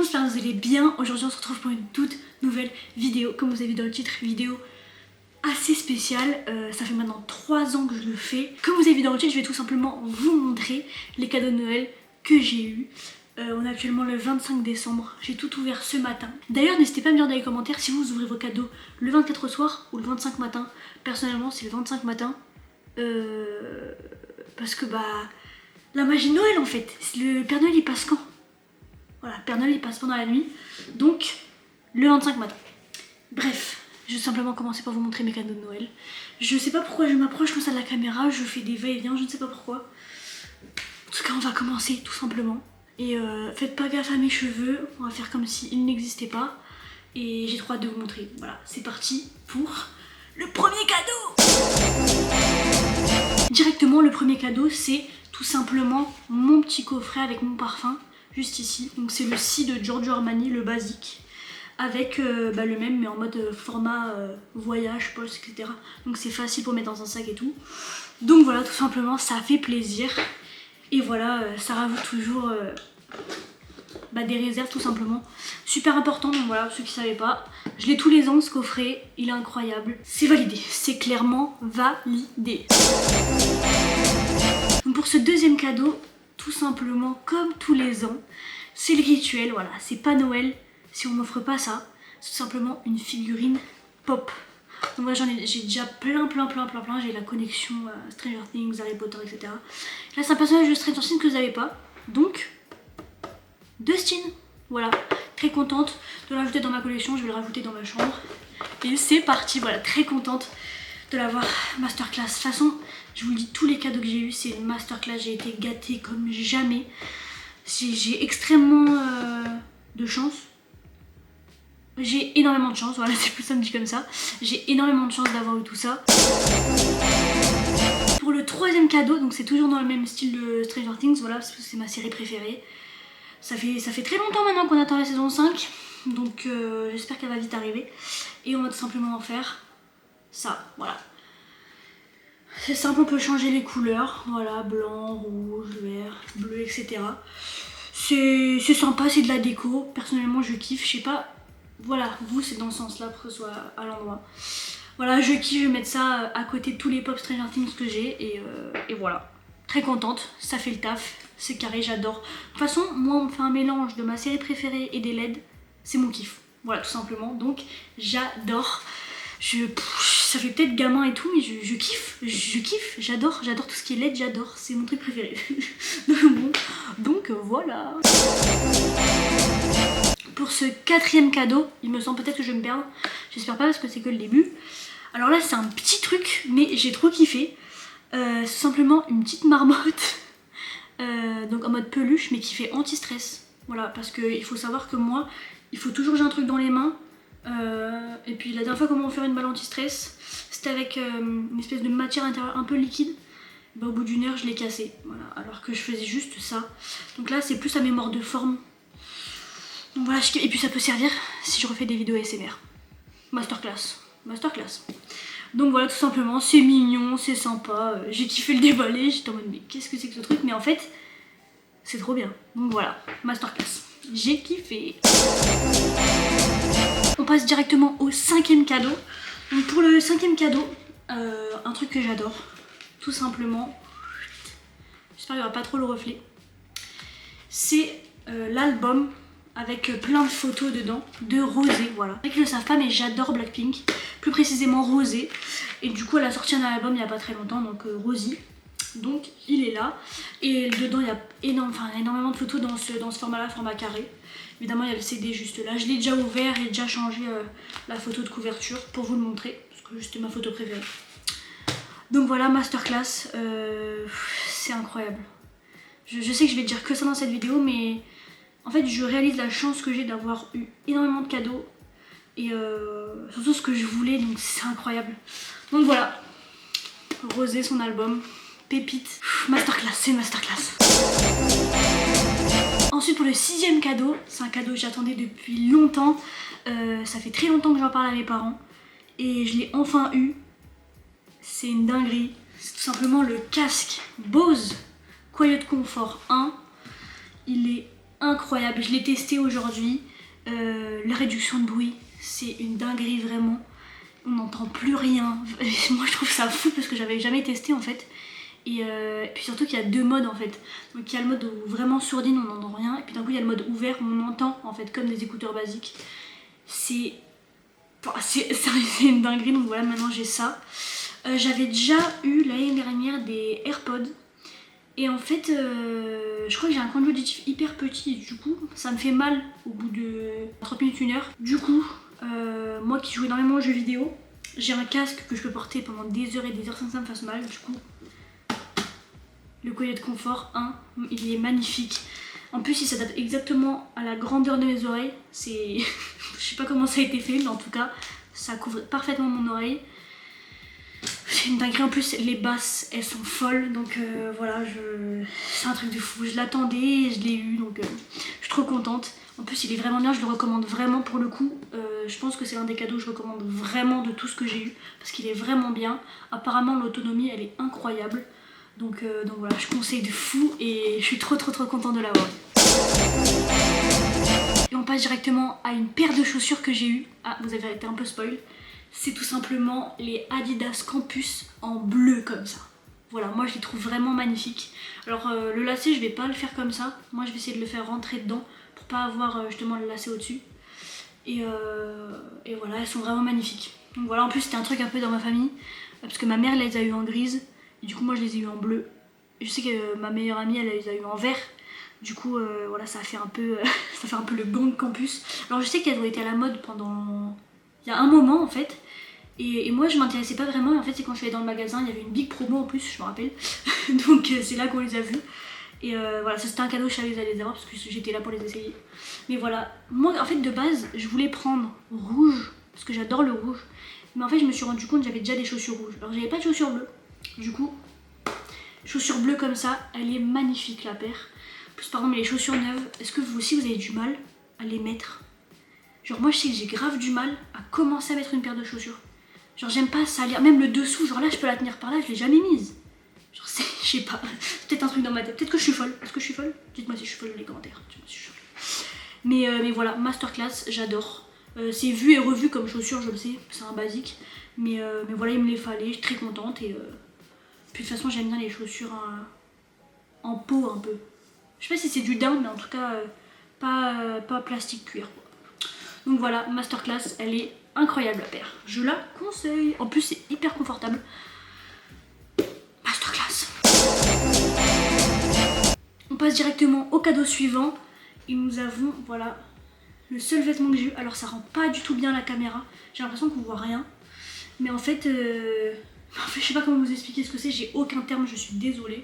j'espère que vous allez bien. Aujourd'hui on se retrouve pour une toute nouvelle vidéo. Comme vous avez vu dans le titre, vidéo assez spéciale. Ça fait maintenant 3 ans que je le fais. Comme vous avez vu dans le titre, je vais tout simplement vous montrer les cadeaux de Noël que j'ai eu. On est actuellement le 25 décembre, j'ai tout ouvert ce matin. D'ailleurs n'hésitez pas à me dire dans les commentaires si vous ouvrez vos cadeaux le 24 au soir ou le 25 matin. Personnellement c'est le 25 matin. Parce que la magie de Noël en fait. Le Père Noël il passe quand? Voilà, Père Noël il passe pendant la nuit. Donc le 25 matin. Bref, je vais simplement commencer par vous montrer mes cadeaux de Noël. Je sais pas pourquoi je m'approche comme ça de la caméra, je fais des va-et-vient, je ne sais pas pourquoi. En tout cas on va commencer tout simplement. Et faites pas gaffe à mes cheveux, on va faire comme s'ils n'existaient pas. Et j'ai trop hâte de vous montrer. Voilà, c'est parti pour le premier cadeau. Directement, le premier cadeau, c'est tout simplement mon petit coffret avec mon parfum, juste ici. Donc c'est le Si de Giorgio Armani, le basique, avec le même, mais en mode format voyage, poche, etc. Donc c'est facile pour mettre dans un sac et tout. Donc voilà, tout simplement, ça fait plaisir. Et voilà, ça rajoute toujours des réserves tout simplement. Super important, donc voilà, ceux qui ne savaient pas. Je l'ai tous les ans ce coffret, il est incroyable. C'est validé, c'est clairement validé. Donc pour ce deuxième cadeau, tout simplement comme tous les ans, c'est le rituel, voilà. C'est pas Noël si on m'offre pas ça. C'est tout simplement une figurine pop. Donc moi j'ai déjà plein, j'ai la connexion Stranger Things, Harry Potter, etc. Là c'est un personnage de Stranger Things que vous n'avez pas, donc Dustin, voilà, très contente de l'ajouter dans ma collection, je vais le rajouter dans ma chambre. Et c'est parti, voilà, très contente de l'avoir masterclass. De toute façon, je vous le dis, tous les cadeaux que j'ai eu, c'est une masterclass, j'ai été gâtée comme jamais. J'ai extrêmement de chance. J'ai énormément de chance, voilà, c'est plus ça me dit comme ça. J'ai énormément de chance d'avoir eu tout ça. Pour le troisième cadeau, donc c'est toujours dans le même style de Stranger Things, voilà, parce que c'est ma série préférée. Ça fait très longtemps maintenant qu'on attend la saison 5, donc j'espère qu'elle va vite arriver. Et on va tout simplement en faire ça, voilà. C'est simple, on peut changer les couleurs, voilà, blanc, rouge, vert, bleu, etc. C'est sympa, c'est de la déco, personnellement je kiffe, je sais pas. Voilà, vous c'est dans ce sens là pour que ce soit à l'endroit. Voilà, je kiffe, je vais mettre ça à côté de tous les pop Stranger Things que j'ai et voilà. Très contente, ça fait le taf, c'est carré, j'adore. De toute façon, moi on me fait un mélange de ma série préférée et des LED, c'est mon kiff. Voilà, tout simplement, donc j'adore. Ça fait peut-être gamin et tout, mais je kiffe, j'adore tout ce qui est LED, j'adore, c'est mon truc préféré. donc voilà. Pour ce quatrième cadeau, il me semble peut-être que je vais me perdre, j'espère pas parce que c'est que le début. Alors là c'est un petit truc, mais j'ai trop kiffé. C'est simplement une petite marmotte, donc en mode peluche, mais qui fait anti-stress. Voilà, parce qu'il faut savoir que moi, il faut toujours que j'ai un truc dans les mains. Et puis la dernière fois qu'on m'a offert une balle anti-stress, c'était avec une espèce de matière intérieure un peu liquide. Au bout d'une heure, je l'ai cassé. Voilà, alors que je faisais juste ça. Donc là, c'est plus à mémoire de forme. Donc voilà, et puis ça peut servir si je refais des vidéos ASMR. Masterclass. Donc voilà, tout simplement, c'est mignon, c'est sympa. J'ai kiffé le déballer, j'étais en mode mais qu'est-ce que c'est que ce truc? Mais en fait, c'est trop bien. Donc voilà, masterclass. J'ai kiffé. On passe directement au cinquième cadeau. Donc pour le cinquième cadeau, un truc que j'adore, tout simplement. J'espère qu'il n'y aura pas trop le reflet. C'est l'album avec plein de photos dedans, de Rosé, voilà. Ceux qui ne le savent pas, mais j'adore Blackpink, plus précisément Rosé. Et du coup, elle a sorti un album il n'y a pas très longtemps, donc Rosy. Donc il est là. Et dedans, il y a énormément de photos dans ce format-là, format carré. Évidemment, il y a le CD juste là. Je l'ai déjà ouvert, j'ai déjà changé la photo de couverture pour vous le montrer, parce que c'était ma photo préférée. Donc voilà, masterclass, c'est incroyable. Je sais que je vais dire que ça dans cette vidéo, mais en fait je réalise la chance que j'ai d'avoir eu énormément de cadeaux et surtout ce que je voulais, donc c'est incroyable. Donc voilà, Rosé, son album, pépite, masterclass, c'est une masterclass. Ensuite pour le sixième cadeau, c'est un cadeau que j'attendais depuis longtemps, ça fait très longtemps que j'en parle à mes parents et je l'ai enfin eu. C'est une dinguerie, c'est tout simplement le casque Bose Quiet Comfort 1. Il est incroyable. Je l'ai testé aujourd'hui. La réduction de bruit, c'est une dinguerie vraiment. On n'entend plus rien. Moi je trouve ça fou parce que j'avais jamais testé en fait. Et puis surtout qu'il y a 2 modes en fait. Donc il y a le mode où vraiment sourdine, on n'entend rien. Et puis d'un coup il y a le mode ouvert où on entend en fait comme des écouteurs basiques. C'est une dinguerie, donc voilà, maintenant j'ai ça. J'avais déjà eu l'année dernière des AirPods. Et en fait, je crois que j'ai un conduit auditif hyper petit et du coup, ça me fait mal au bout de 30 minutes, 1 heure. Du coup, moi qui joue énormément aux jeux vidéo, j'ai un casque que je peux porter pendant des heures et des heures sans que ça me fasse mal. Du coup, le collier de confort 1, il est magnifique. En plus, il s'adapte exactement à la grandeur de mes oreilles. C'est... je sais pas comment ça a été fait, mais en tout cas, ça couvre parfaitement mon oreille. C'est une dinguerie, en plus les basses elles sont folles, donc voilà, c'est un truc de fou. Je l'attendais, je l'ai eu, donc je suis trop contente. En plus il est vraiment bien, je le recommande vraiment pour le coup. Je pense que c'est l'un des cadeaux que je recommande vraiment de tout ce que j'ai eu, parce qu'il est vraiment bien. Apparemment l'autonomie elle est incroyable, donc voilà, je conseille de fou et je suis trop contente de l'avoir. Et on passe directement à une paire de chaussures que j'ai eu. Ah, vous avez été un peu spoil. C'est tout simplement les Adidas Campus en bleu comme ça. Voilà, moi je les trouve vraiment magnifiques. Alors le lacet je vais pas le faire comme ça. Moi je vais essayer de le faire rentrer dedans pour pas avoir justement le lacet au dessus. Et voilà, elles sont vraiment magnifiques. Donc voilà, en plus c'était un truc un peu dans ma famille. Parce que ma mère les a eu en grise. Et du coup moi je les ai eu en bleu. Je sais que ma meilleure amie elle les a eu en vert. Du coup voilà, ça fait un peu ça fait un peu le gang campus. Alors je sais qu'elles ont été à la mode pendant... il y a un moment en fait. Et moi je m'intéressais pas vraiment, et en fait c'est quand je suis allée dans le magasin, il y avait une big promo en plus, je me rappelle. Donc c'est là qu'on les a vus. Et voilà, ça c'était un cadeau, je savais que j'allais les avoir parce que j'étais là pour les essayer. Mais voilà, moi en fait de base je voulais prendre rouge, parce que j'adore le rouge. Mais en fait je me suis rendu compte que j'avais déjà des chaussures rouges. Alors j'avais pas de chaussures bleues. Du coup, chaussures bleues comme ça, elle est magnifique la paire. En plus par exemple les chaussures neuves, est-ce que vous aussi vous avez du mal à les mettre? Genre moi je sais que j'ai grave du mal à commencer à mettre une paire de chaussures. Genre j'aime pas salir, même le dessous, genre là je peux la tenir par là, je l'ai jamais mise. Genre c'est, je sais pas, c'est peut-être un truc dans ma tête, peut-être que je suis folle. Est-ce que je suis folle? Dites-moi si je suis folle dans les commentaires. Dites-moi si je suis folle. Mais voilà, masterclass, j'adore. C'est vu et revu comme chaussures, je le sais, c'est un basique. Mais voilà, il me les fallait, je suis très contente. Et puis de toute façon j'aime bien les chaussures en peau un peu. Je sais pas si c'est du daim, mais en tout cas pas plastique cuir quoi. Donc voilà, masterclass, elle est incroyable la paire. Je la conseille. En plus c'est hyper confortable. Masterclass. On passe directement au cadeau suivant. Et nous avons, voilà, le seul vêtement que j'ai eu. Alors ça rend pas du tout bien la caméra. J'ai l'impression qu'on voit rien. Mais en fait, je sais pas comment vous expliquer ce que c'est. J'ai aucun terme, je suis désolée.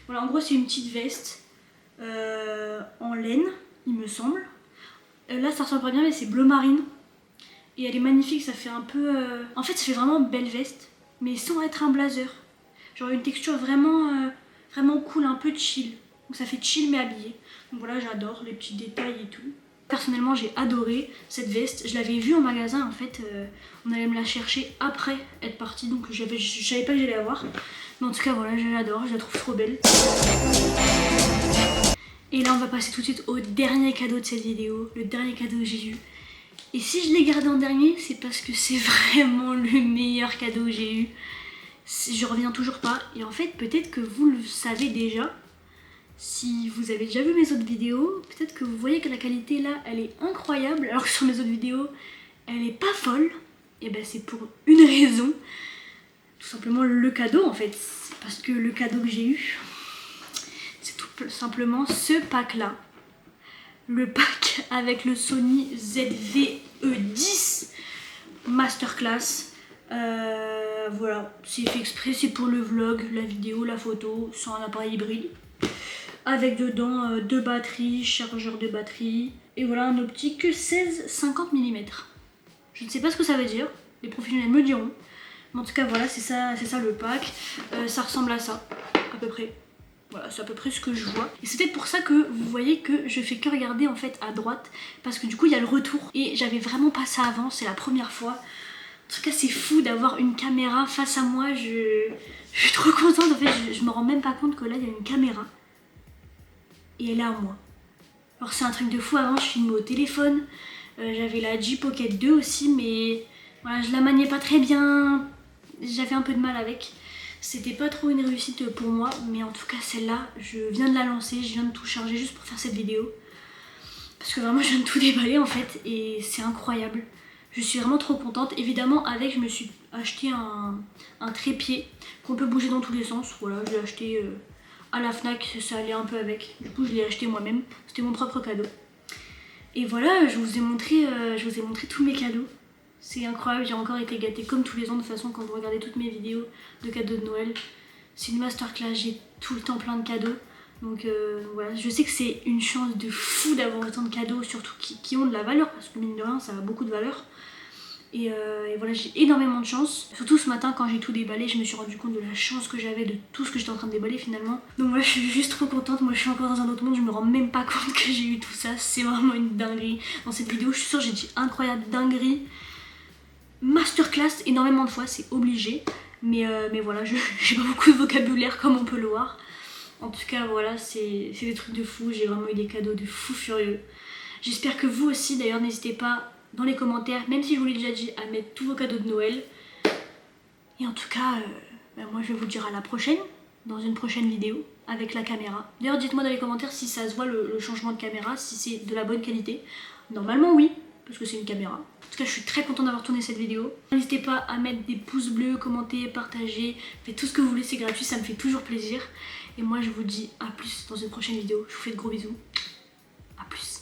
Voilà, en gros c'est une petite veste en laine, il me semble. Là ça ressemble pas bien mais c'est bleu marine. Et elle est magnifique, ça fait un peu... En fait ça fait vraiment belle veste, mais sans être un blazer. Genre une texture vraiment, vraiment cool, un peu chill. Donc ça fait chill mais habillé. Donc voilà, j'adore les petits détails et tout. Personnellement j'ai adoré cette veste. Je l'avais vue en magasin en fait. On allait me la chercher après être parti. Donc je savais pas que j'allais avoir. Mais en tout cas voilà, je l'adore, je la trouve trop belle. Et là on va passer tout de suite au dernier cadeau de cette vidéo. Le dernier cadeau que j'ai eu. Et si je l'ai gardé en dernier, c'est parce que c'est vraiment le meilleur cadeau que j'ai eu. Je reviens toujours pas. Et en fait, peut-être que vous le savez déjà. Si vous avez déjà vu mes autres vidéos, peut-être que vous voyez que la qualité là, elle est incroyable. Alors que sur mes autres vidéos, elle est pas folle. Et ben c'est pour une raison. Tout simplement le cadeau en fait. C'est parce que le cadeau que j'ai eu, c'est tout simplement ce pack là. Le pack avec le Sony ZV-E10 Masterclass. Voilà, c'est fait exprès, c'est pour le vlog, la vidéo, la photo, sur un appareil hybride. Avec dedans 2 batteries, chargeur de batterie. Et voilà un optique 16-50 mm. Je ne sais pas ce que ça veut dire, les professionnels me diront. Mais en tout cas voilà, c'est ça le pack. Ça ressemble à ça, à peu près. Voilà, c'est à peu près ce que je vois. Et c'est peut-être pour ça que vous voyez que je fais que regarder en fait à droite. Parce que du coup il y a le retour. Et j'avais vraiment pas ça avant, c'est la première fois. En tout cas c'est fou d'avoir une caméra face à moi. Je suis trop contente en fait, je me rends même pas compte que là il y a une caméra. Et elle est à moi. Alors c'est un truc de fou, avant je filmais au téléphone, j'avais la G Pocket 2 aussi, mais voilà, je la maniais pas très bien, j'avais un peu de mal avec. C'était pas trop une réussite pour moi, mais en tout cas celle-là, je viens de la lancer, je viens de tout charger juste pour faire cette vidéo. Parce que vraiment je viens de tout déballer en fait, et c'est incroyable. Je suis vraiment trop contente. Évidemment avec, je me suis acheté un trépied qu'on peut bouger dans tous les sens. Voilà, je l'ai acheté à la Fnac, ça allait un peu avec. Du coup je l'ai acheté moi-même, c'était mon propre cadeau. Et voilà, je vous ai montré tous mes cadeaux. C'est incroyable, j'ai encore été gâtée comme tous les ans. De toute façon, quand vous regardez toutes mes vidéos de cadeaux de Noël, c'est une masterclass, j'ai tout le temps plein de cadeaux. Donc voilà, je sais que c'est une chance de fou d'avoir autant de cadeaux, surtout qui ont de la valeur, parce que mine de rien, ça a beaucoup de valeur. Et voilà, j'ai énormément de chance. Surtout ce matin, quand j'ai tout déballé, je me suis rendu compte de la chance que j'avais de tout ce que j'étais en train de déballer finalement. Donc voilà, je suis juste trop contente. Moi, je suis encore dans un autre monde, je me rends même pas compte que j'ai eu tout ça. C'est vraiment une dinguerie. Dans cette vidéo, je suis sûre, j'ai dit incroyable dinguerie. Masterclass énormément de fois, c'est obligé. Mais voilà, j'ai pas beaucoup de vocabulaire comme on peut le voir. En tout cas, voilà, c'est des trucs de fou. J'ai vraiment eu des cadeaux de fou furieux. J'espère que vous aussi, d'ailleurs, n'hésitez pas dans les commentaires, même si je vous l'ai déjà dit, à mettre tous vos cadeaux de Noël. Et en tout cas, moi je vais vous dire à la prochaine, dans une prochaine vidéo, avec la caméra. D'ailleurs, dites-moi dans les commentaires si ça se voit le changement de caméra, si c'est de la bonne qualité. Normalement oui, parce que c'est une caméra. En tout cas, je suis très contente d'avoir tourné cette vidéo. N'hésitez pas à mettre des pouces bleus, commenter, partager, faites tout ce que vous voulez, c'est gratuit, ça me fait toujours plaisir. Et moi je vous dis à plus dans une prochaine vidéo. Je vous fais de gros bisous. À plus.